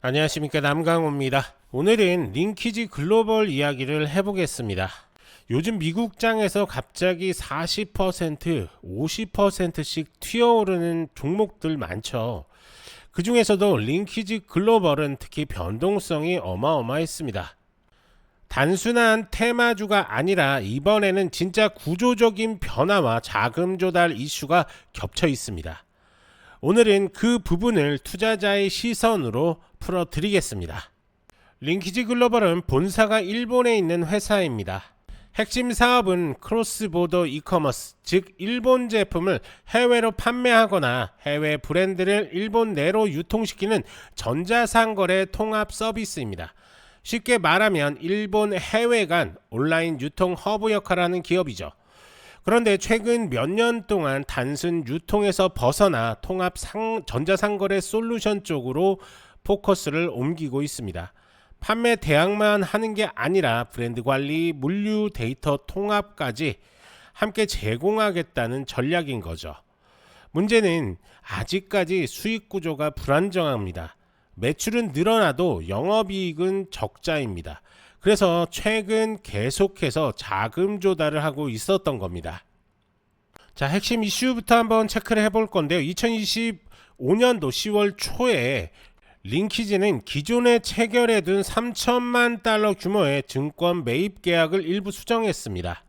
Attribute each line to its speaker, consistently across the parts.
Speaker 1: 안녕하십니까, 남강호입니다. 오늘은 링키지 글로벌 이야기를 해보겠습니다. 요즘 미국장에서 갑자기 40%, 50%씩 튀어오르는 종목들 많죠. 그 중에서도 링키지 글로벌은 특히 변동성이 어마어마했습니다. 단순한 테마주가 아니라 이번에는 진짜 구조적인 변화와 자금 조달 이슈가 겹쳐 있습니다. 오늘은 그 부분을 투자자의 시선으로 풀어드리겠습니다. 링키지 글로벌은 본사가 일본에 있는 회사입니다. 핵심 사업은 크로스보더 이커머스, 즉 일본 제품을 해외로 판매하거나 해외 브랜드를 일본 내로 유통시키는 전자상거래 통합 서비스입니다. 쉽게 말하면 일본 해외 간 온라인 유통 허브 역할을 하는 기업이죠. 그런데 최근 몇 년 동안 단순 유통에서 벗어나 통합 전자상거래 솔루션 쪽으로 포커스를 옮기고 있습니다. 판매 대항만 하는 게 아니라 브랜드 관리, 물류, 데이터 통합까지 함께 제공하겠다는 전략인 거죠. 문제는 아직까지 수익 구조가 불안정합니다. 매출은 늘어나도 영업이익은 적자입니다. 그래서 최근 계속해서 자금 조달을 하고 있었던 겁니다. 자, 핵심 이슈부터 한번 체크를 해볼 건데요. 2025년도 10월 초에 링키지는 기존에 체결해둔 3천만 달러 규모의 증권 매입 계약을 일부 수정했습니다.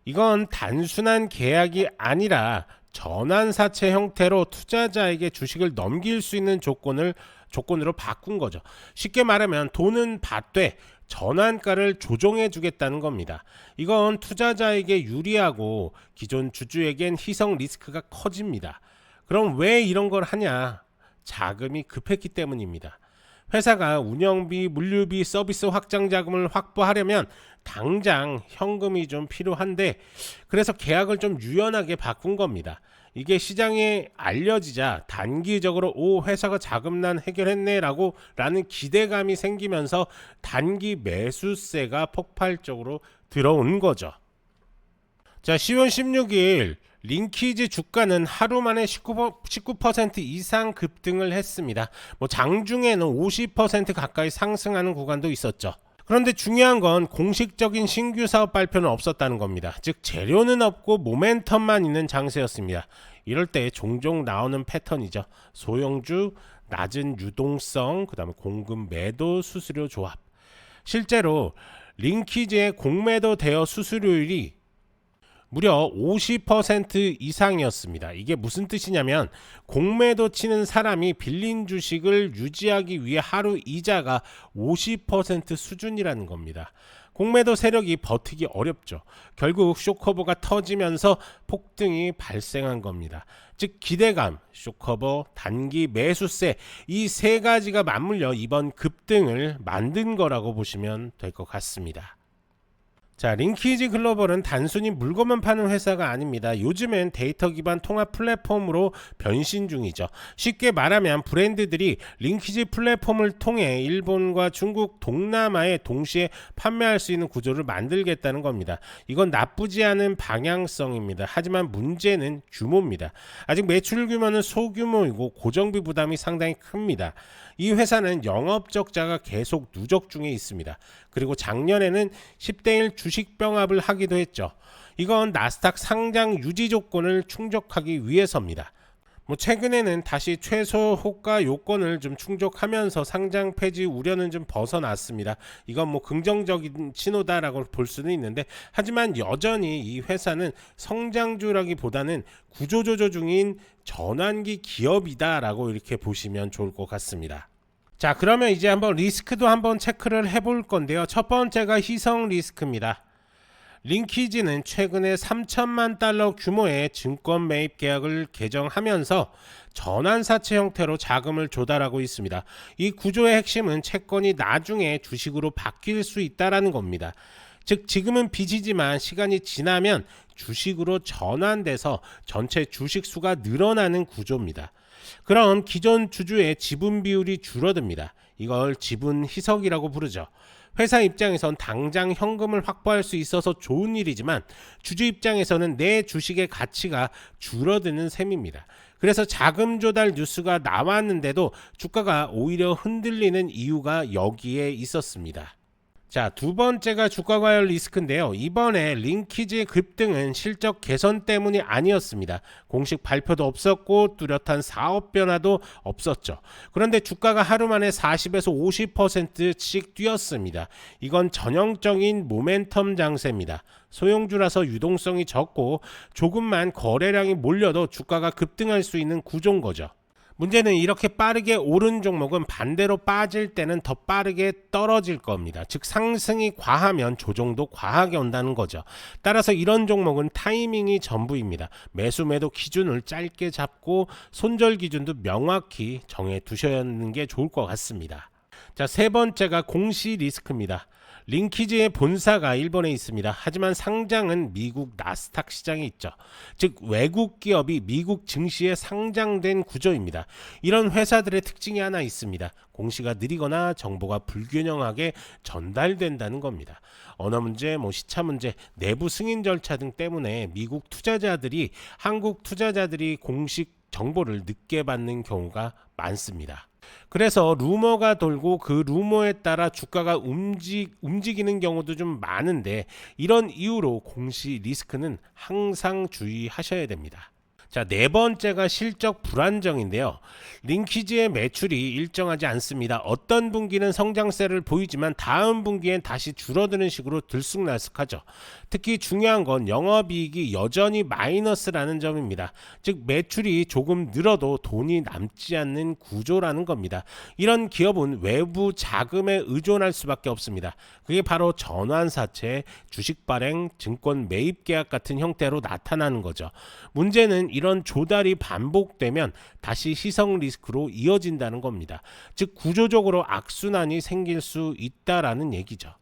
Speaker 1: 이건 단순한 계약이 아니라 전환사채 형태로 투자자에게 주식을 넘길 수 있는 조건으로 바꾼 거죠. 쉽게 말하면 돈은 받되 전환가를 조정해 주겠다는 겁니다. 이건 투자자에게 유리하고 기존 주주에겐 희석 리스크가 커집니다. 그럼 왜 이런 걸 하냐? 자금이 급했기 때문입니다. 회사가 운영비, 물류비, 서비스 확장 자금을 확보하려면 당장 현금이 좀 필요한데, 그래서 계약을 좀 유연하게 바꾼 겁니다. 이게 시장에 알려지자 단기적으로 회사가 자금난 해결했네 라는 기대감이 생기면서 단기 매수세가 폭발적으로 들어온 거죠. 자, 10월 16일 링키지 주가는 하루 만에 19% 이상 급등을 했습니다. 장중에는 50% 가까이 상승하는 구간도 있었죠. 그런데 중요한 건 공식적인 신규 사업 발표는 없었다는 겁니다. 즉 재료는 없고 모멘텀만 있는 장세였습니다. 이럴 때 종종 나오는 패턴이죠. 소형주, 낮은 유동성, 그 다음에 공급 매도 수수료 조합. 실제로 링키지의 공매도 대여 수수료율이 무려 50% 이상이었습니다. 이게 무슨 뜻이냐면 공매도 치는 사람이 빌린 주식을 유지하기 위해 하루 이자가 50% 수준이라는 겁니다. 공매도 세력이 버티기 어렵죠. 결국 쇼커버가 터지면서 폭등이 발생한 겁니다. 즉 기대감, 쇼커버, 단기 매수세, 이 세 가지가 맞물려 이번 급등을 만든 거라고 보시면 될 것 같습니다. 자, 링키지 글로벌은 단순히 물건만 파는 회사가 아닙니다. 요즘엔 데이터 기반 통합 플랫폼으로 변신 중이죠. 쉽게 말하면 브랜드들이 링키지 플랫폼을 통해 일본과 중국, 동남아에 동시에 판매할 수 있는 구조를 만들겠다는 겁니다. 이건 나쁘지 않은 방향성입니다. 하지만 문제는 규모입니다. 아직 매출 규모는 소규모이고 고정비 부담이 상당히 큽니다. 이 회사는 영업 적자가 계속 누적 중에 있습니다. 그리고 작년에는 10대1 주식 병합을 하기도 했죠. 이건 나스닥 상장 유지 조건을 충족하기 위해서입니다. 최근에는 다시 최소 호가 요건을 좀 충족하면서 상장 폐지 우려는 좀 벗어났습니다. 이건 긍정적인 신호다라고 볼 수는 있는데, 하지만 여전히 이 회사는 성장주라기보다는 구조조정 중인 전환기 기업이다라고 이렇게 보시면 좋을 것 같습니다. 자, 그러면 이제 한번 리스크도 한번 체크를 해볼 건데요. 첫 번째가 희석 리스크입니다. 링키지는 최근에 3천만 달러 규모의 증권 매입 계약을 개정하면서 전환사채 형태로 자금을 조달하고 있습니다. 이 구조의 핵심은 채권이 나중에 주식으로 바뀔 수 있다는 겁니다. 즉 지금은 빚이지만 시간이 지나면 주식으로 전환돼서 전체 주식 수가 늘어나는 구조입니다. 그럼 기존 주주의 지분 비율이 줄어듭니다. 이걸 지분 희석이라고 부르죠. 회사 입장에선 당장 현금을 확보할 수 있어서 좋은 일이지만 주주 입장에서는 내 주식의 가치가 줄어드는 셈입니다. 그래서 자금 조달 뉴스가 나왔는데도 주가가 오히려 흔들리는 이유가 여기에 있었습니다. 자, 두 번째가 주가 과열 리스크인데요. 이번에 링키지의 급등은 실적 개선 때문이 아니었습니다. 공식 발표도 없었고 뚜렷한 사업 변화도 없었죠. 그런데 주가가 하루 만에 40에서 50%씩 뛰었습니다. 이건 전형적인 모멘텀 장세입니다. 소형주라서 유동성이 적고 조금만 거래량이 몰려도 주가가 급등할 수 있는 구조인 거죠. 문제는 이렇게 빠르게 오른 종목은 반대로 빠질 때는 더 빠르게 떨어질 겁니다. 즉 상승이 과하면 조정도 과하게 온다는 거죠. 따라서 이런 종목은 타이밍이 전부입니다. 매수 매도 기준을 짧게 잡고 손절 기준도 명확히 정해 두셔야 하는 게 좋을 것 같습니다. 자, 세 번째가 공시 리스크입니다. 링키지의 본사가 일본에 있습니다. 하지만 상장은 미국 나스닥 시장에 있죠. 즉 외국 기업이 미국 증시에 상장된 구조입니다. 이런 회사들의 특징이 하나 있습니다. 공시가 느리거나 정보가 불균형하게 전달된다는 겁니다. 언어 문제, 시차 문제, 내부 승인 절차 등 때문에 미국 투자자들이 한국 투자자들이 공식 정보를 늦게 받는 경우가 많습니다. 그래서 루머가 돌고 그 루머에 따라 주가가 움직이는 경우도 좀 많은데 이런 이유로 공시 리스크는 항상 주의하셔야 됩니다. 자, 네 번째가 실적 불안정인데요. 링키지의 매출이 일정하지 않습니다. 어떤 분기는 성장세를 보이지만 다음 분기엔 다시 줄어드는 식으로 들쑥날쑥하죠. 특히 중요한 건 영업이익이 여전히 마이너스라는 점입니다. 즉 매출이 조금 늘어도 돈이 남지 않는 구조라는 겁니다. 이런 기업은 외부 자금에 의존할 수밖에 없습니다. 그게 바로 전환사채, 주식 발행, 증권 매입 계약 같은 형태로 나타나는 거죠. 문제는 이런 조달이 반복되면 다시 희석 리스크로 이어진다는 겁니다. 즉 구조적으로 악순환이 생길 수 있다라는 얘기죠.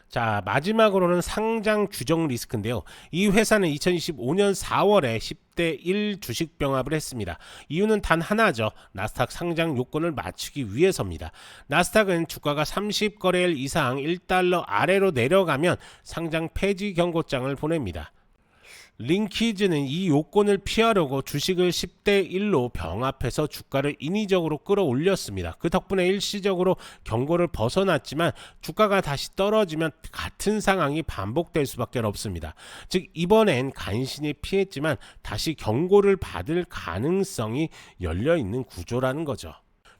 Speaker 1: 자, 마지막으로는 상장 규정 리스크인데요. 이 회사는 2025년 4월에 10대 1 주식 병합을 했습니다. 이유는 단 하나죠. 나스닥 상장 요건을 맞추기 위해서입니다. 나스닥은 주가가 30거래일 이상 1달러 아래로 내려가면 상장 폐지 경고장을 보냅니다. 링키지는 이 요건을 피하려고 주식을 10대 1로 병합해서 주가를 인위적으로 끌어올렸습니다. 그 덕분에 일시적으로 경고를 벗어났지만 주가가 다시 떨어지면 같은 상황이 반복될 수밖에 없습니다. 즉 이번엔 간신히 피했지만 다시 경고를 받을 가능성이 열려있는 구조라는 거죠.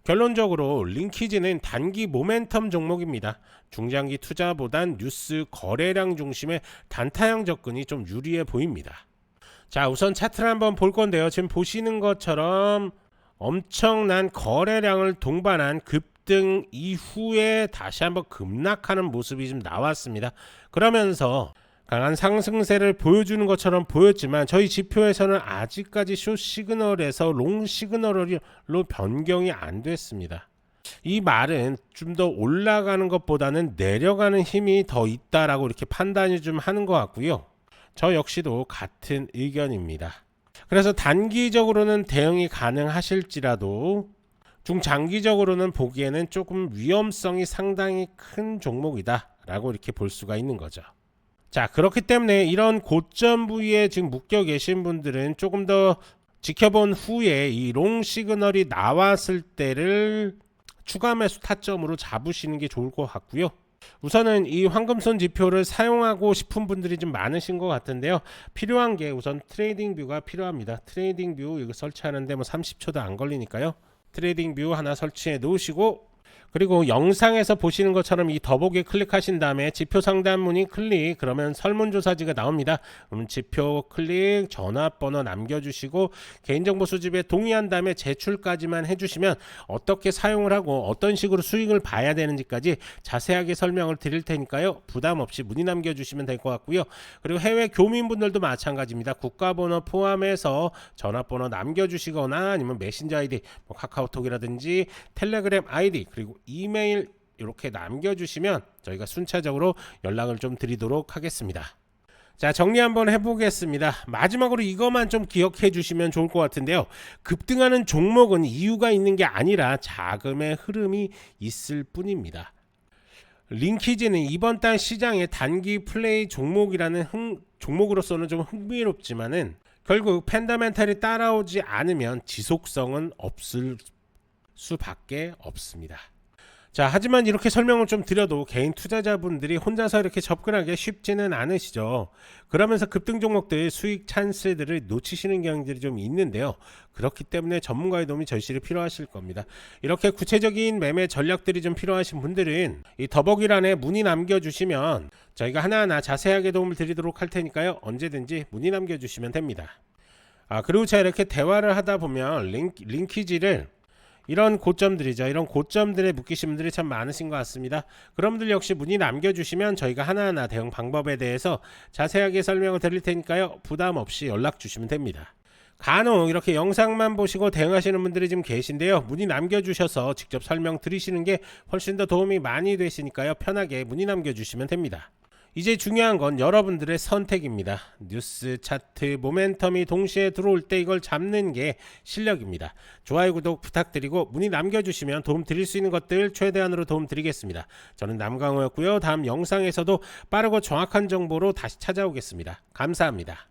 Speaker 1: 결론적으로 링키지는 단기 모멘텀 종목입니다. 중장기 투자보단 뉴스 거래량 중심의 단타형 접근이 좀 유리해 보입니다. 자, 우선 차트를 한번 볼 건데요. 지금 보시는 것처럼 엄청난 거래량을 동반한 급등 이후에 다시 한번 급락하는 모습이 좀 나왔습니다. 그러면서 강한 상승세를 보여주는 것처럼 보였지만 저희 지표에서는 아직까지 숏 시그널에서 롱 시그널로 변경이 안 됐습니다. 이 말은 좀 더 올라가는 것보다는 내려가는 힘이 더 있다라고 이렇게 판단이 좀 하는 것 같고요. 저 역시도 같은 의견입니다. 그래서 단기적으로는 대응이 가능하실지라도 중장기적으로는 보기에는 조금 위험성이 상당히 큰 종목이다 라고 이렇게 볼 수가 있는 거죠. 자, 그렇기 때문에 이런 고점 부위에 지금 묶여 계신 분들은 조금 더 지켜본 후에 이 롱 시그널이 나왔을 때를 추가 매수 타점으로 잡으시는 게 좋을 것 같고요. 우선은 이 황금손 지표를 사용하고 싶은 분들이 좀 많으신 것 같은데요. 필요한 게 우선 트레이딩 뷰가 필요합니다. 트레이딩 뷰 이거 설치하는데 30초도 안 걸리니까요. 트레이딩 뷰 하나 설치해 놓으시고 그리고 영상에서 보시는 것처럼 이 더보기에 클릭하신 다음에 지표 상단 문의 클릭, 그러면 설문조사지가 나옵니다. 지표 클릭, 전화번호 남겨주시고 개인정보 수집에 동의한 다음에 제출까지만 해주시면 어떻게 사용을 하고 어떤 식으로 수익을 봐야 되는지까지 자세하게 설명을 드릴 테니까요. 부담 없이 문의 남겨주시면 될 것 같고요. 그리고 해외 교민분들도 마찬가지입니다. 국가번호 포함해서 전화번호 남겨주시거나 아니면 메신저 아이디, 카카오톡이라든지 텔레그램 아이디, 그리고 이메일 이렇게 남겨주시면 저희가 순차적으로 연락을 좀 드리도록 하겠습니다. 자, 정리 한번 해보겠습니다. 마지막으로 이것만 좀 기억해 주시면 좋을 것 같은데요. 급등하는 종목은 이유가 있는 게 아니라 자금의 흐름이 있을 뿐입니다. 링키지는 이번 달 시장의 단기 플레이 종목이라는 종목으로서는 좀 흥미롭지만은 결국 펀더멘탈이 따라오지 않으면 지속성은 없을 수밖에 없습니다. 자, 하지만 이렇게 설명을 좀 드려도 개인 투자자분들이 혼자서 이렇게 접근하기 쉽지는 않으시죠. 그러면서 급등 종목들 수익 찬스들을 놓치시는 경향들이 좀 있는데요. 그렇기 때문에 전문가의 도움이 절실히 필요하실 겁니다. 이렇게 구체적인 매매 전략들이 좀 필요하신 분들은 이 더보기란에 문의 남겨주시면 저희가 하나하나 자세하게 도움을 드리도록 할 테니까요. 언제든지 문의 남겨주시면 됩니다. 그리고 제가 이렇게 대화를 하다 보면 링키지를 이런 고점들이죠. 이런 고점들에 묶이신 분들이 참 많으신 것 같습니다. 그런 분들 역시 문의 남겨주시면 저희가 하나하나 대응 방법에 대해서 자세하게 설명을 드릴 테니까요. 부담 없이 연락 주시면 됩니다. 간혹 이렇게 영상만 보시고 대응하시는 분들이 좀 계신데요. 문의 남겨주셔서 직접 설명 드리시는 게 훨씬 더 도움이 많이 되시니까요. 편하게 문의 남겨주시면 됩니다. 이제 중요한 건 여러분들의 선택입니다. 뉴스, 차트, 모멘텀이 동시에 들어올 때 이걸 잡는 게 실력입니다. 좋아요, 구독 부탁드리고 문의 남겨주시면 도움 드릴 수 있는 것들 최대한으로 도움 드리겠습니다. 저는 남강호였고요. 다음 영상에서도 빠르고 정확한 정보로 다시 찾아오겠습니다. 감사합니다.